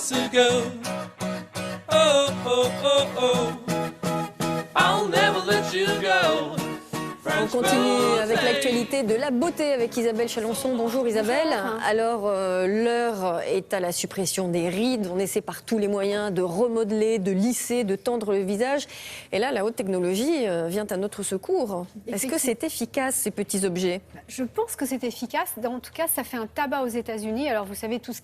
to go. Oh, oh, oh, oh. I'll never let you go. On continue avec l'actualité de la beauté avec Isabelle Chalençon. Bonjour Isabelle. Alors l'heure est à la suppression des rides. On essaie par tous les moyens de remodeler, de lisser, de tendre le visage. Et là, la haute technologie vient à notre secours. Est-ce que c'est efficace ces petits objets? Je pense que c'est efficace. En tout cas, ça fait un tabac aux États-Unis. Alors vous savez, tout ce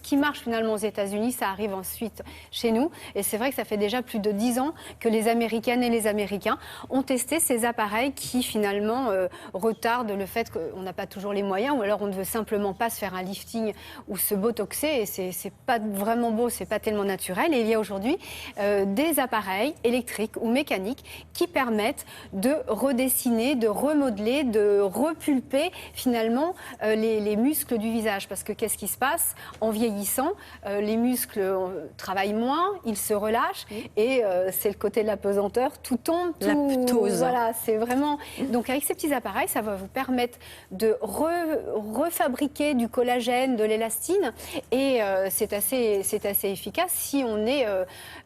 qui marche finalement aux États-Unis, ça arrive ensuite chez nous. Et c'est vrai que ça fait déjà plus de 10 ans que les Américaines et les Américains ont testé ces appareils qui finalement retardent le fait qu'on n'a pas toujours les moyens, ou alors on ne veut simplement pas se faire un lifting ou se botoxer, et c'est pas vraiment beau, c'est pas tellement naturel. Et il y a aujourd'hui des appareils électriques ou mécaniques qui permettent de redessiner, de remodeler, de repulper finalement les muscles du visage. Parce que qu'est-ce qui se passe? En vieillissant, les muscles travaillent moins, ils se relâchent, et c'est le côté de la pesanteur, tout tombe, tout... La ptose. Voilà, c'est vraiment... Donc avec ces petits appareils, ça va vous permettre de refabriquer du collagène, de l'élastine, et c'est assez efficace si on est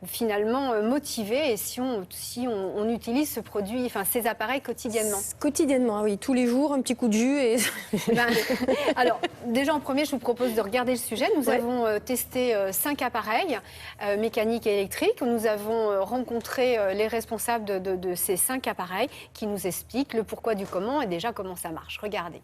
finalement motivé et si on utilise ce produit, enfin ces appareils quotidiennement. Quotidiennement, oui, tous les jours, un petit coup de jus et... Alors, déjà en premier, je vous propose de regarder le sujet. Nous avons testé 5 appareils mécaniques et électriques. Nous avons rencontré les responsables de ces 5 appareils qui nous expliquent le pourquoi du comment et déjà comment ça marche. Regardez.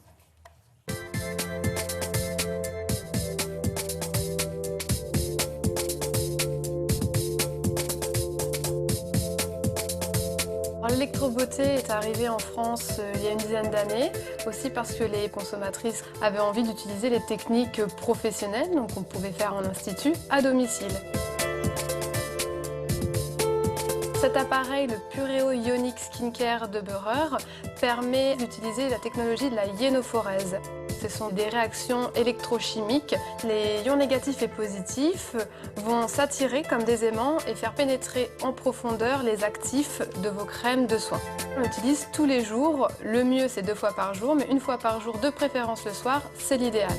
L'électrobeauté est arrivée en France il y a une dizaine d'années, aussi parce que les consommatrices avaient envie d'utiliser les techniques professionnelles, donc on pouvait faire en institut, à domicile. Cet appareil, le Pureo Ionic Skincare de Beurer, permet d'utiliser la technologie de la ionophorèse. Ce sont des réactions électrochimiques. Les ions négatifs et positifs vont s'attirer comme des aimants et faire pénétrer en profondeur les actifs de vos crèmes de soins. On l'utilise tous les jours. Le mieux, c'est 2 fois par jour, mais 1 fois par jour, de préférence le soir, c'est l'idéal.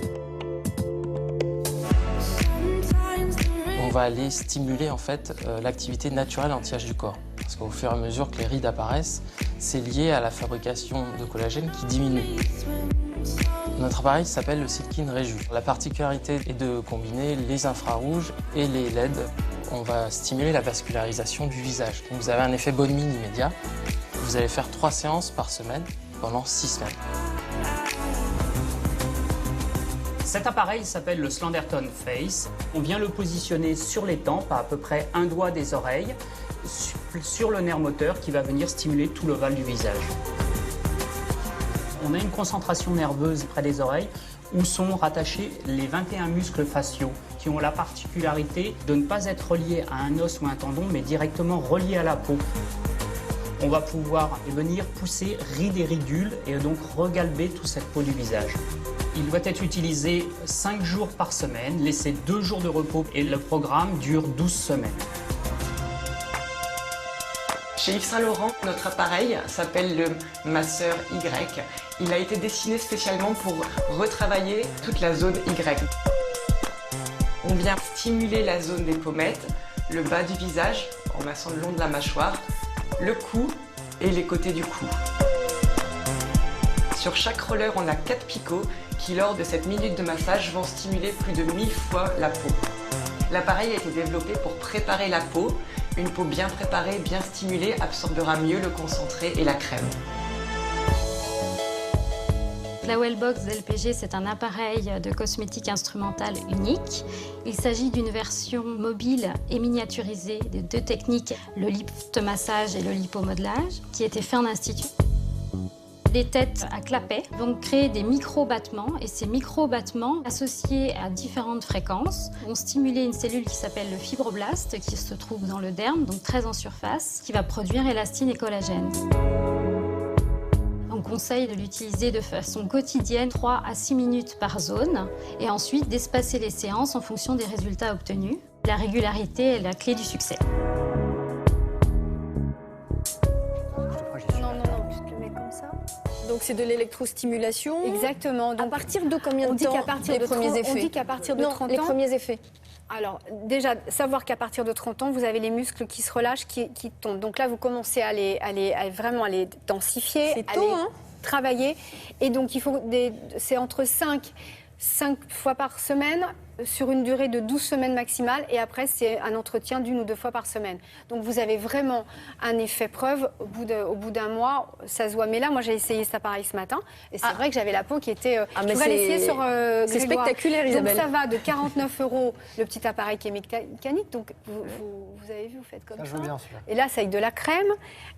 On va aller stimuler en fait l'activité naturelle anti-âge du corps. Parce qu'au fur et à mesure que les rides apparaissent, c'est lié à la fabrication de collagène qui diminue. Notre appareil s'appelle le Silkin Reju. La particularité est de combiner les infrarouges et les LED. On va stimuler la vascularisation du visage. Donc vous avez un effet bonne mine immédiat. Vous allez faire 3 séances par semaine pendant 6 semaines. Cet appareil s'appelle le Slenderton Face. On vient le positionner sur les tempes, à peu près 1 doigt des oreilles, sur le nerf moteur qui va venir stimuler tout l'ovale du visage. On a une concentration nerveuse près des oreilles où sont rattachés les 21 muscles faciaux qui ont la particularité de ne pas être reliés à un os ou un tendon, mais directement reliés à la peau. On va pouvoir venir pousser rides et ridules et donc regalber toute cette peau du visage. Il doit être utilisé 5 jours par semaine, laisser 2 jours de repos et le programme dure 12 semaines. Chez Yves Saint Laurent, notre appareil s'appelle le Masseur Y. Il a été dessiné spécialement pour retravailler toute la zone Y. On vient stimuler la zone des pommettes, le bas du visage en massant le long de la mâchoire, le cou et les côtés du cou. Sur chaque roller, on a 4 picots qui, lors de cette minute de massage, vont stimuler plus de 1000 fois la peau. L'appareil a été développé pour préparer la peau. Une peau bien préparée, bien stimulée, absorbera mieux le concentré et la crème. La Wellbox d'LPG, c'est un appareil de cosmétique instrumentale unique. Il s'agit d'une version mobile et miniaturisée de 2 techniques, le lift-massage et le lipomodelage, qui étaient faits en institut. Les têtes à clapet vont créer des micro-battements et ces micro-battements associés à différentes fréquences vont stimuler une cellule qui s'appelle le fibroblast qui se trouve dans le derme, donc très en surface, qui va produire élastine et collagène. On conseille de l'utiliser de façon quotidienne, 3 à 6 minutes par zone, et ensuite d'espacer les séances en fonction des résultats obtenus. La régularité est la clé du succès. Donc c'est de l'électrostimulation. Exactement. Donc, à partir de combien de temps les premiers effets? On dit qu'à partir de 30 ans. Les premiers effets. Alors, déjà, savoir qu'à partir de 30 ans, vous avez les muscles qui se relâchent, qui tombent. Donc là, vous commencez à vraiment à les densifier, C'est à tôt, les hein. travailler. Et donc, c'est entre 5 fois par semaine, sur une durée de 12 semaines maximale. Et après, c'est un entretien d'1 ou 2 fois par semaine. Donc, vous avez vraiment un effet preuve. Au bout d'un mois, ça se voit. Mais là, moi, j'ai essayé cet appareil ce matin. Et c'est vrai que j'avais la peau qui était... mais je vais l'essayer sur c'est Grégoire. spectaculaire, Isabelle. Donc, ça va de 49 € le petit appareil qui est mécanique. Donc, vous avez vu, vous faites comme ça. Ça joue bien, celui-là. Et là, c'est avec de la crème.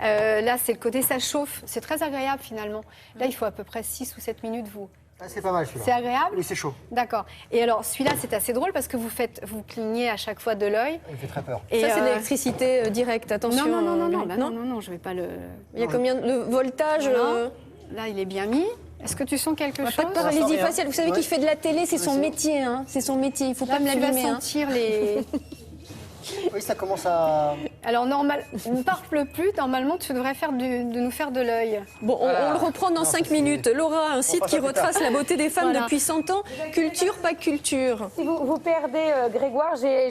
Là, c'est le côté, ça chauffe. C'est très agréable, finalement. Là, il faut à peu près 6 ou 7 minutes, vous... Ah, c'est pas mal, celui-là. C'est agréable? Oui, c'est chaud. D'accord. Et alors, celui-là, c'est assez drôle parce que vous clignez à chaque fois de l'œil. Il fait très peur. Et Ça, c'est de l'électricité directe, attention. non, je vais pas le... Il y a combien de voltage Voilà. Là, il est bien mis. Est-ce que tu sens quelque chose? Pas de paralysie rien. faciale. Vous savez Ouais. qu'il fait de la télé, c'est son c'est- métier. Hein. C'est son métier. Il faut Là, pas me tu vas l'abîmer. Hein. sentir les... Oui, ça commence à... Alors, ne parle plus. Normalement, tu devrais de nous faire de l'œil. Bon, on le reprend dans 5 minutes. Laura, un site fera qui ça plus tard. retrace la beauté des femmes Voilà. depuis 100 ans. Culture, pas culture. Si vous perdez Grégoire, j'ai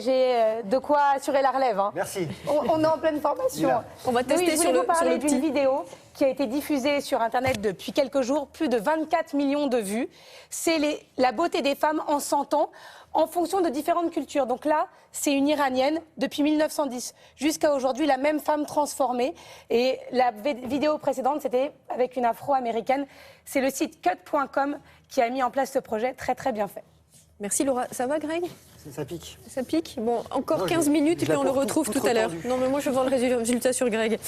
de quoi assurer la relève. Hein. Merci. On est en pleine formation. Dis-la. On va tester Oui, je sur voulais le, vous parler sur le d'une petit. vidéo qui a été diffusée sur Internet depuis quelques jours, plus de 24 millions de vues. C'est la beauté des femmes en 100 ans en fonction de différentes cultures. Donc là, c'est une Iranienne depuis 1910 jusqu'à aujourd'hui, la même femme transformée. Et la vidéo précédente, c'était avec une afro-américaine. C'est le site cut.com qui a mis en place ce projet, très très bien fait. Merci Laura. Ça va, Greg? Ça pique. Ça pique? Bon, encore Non, 15 minutes et je la puis on le porte retrouve tout tout à l'heure. retendu. Non, mais moi, je veux voir le résultat sur Greg.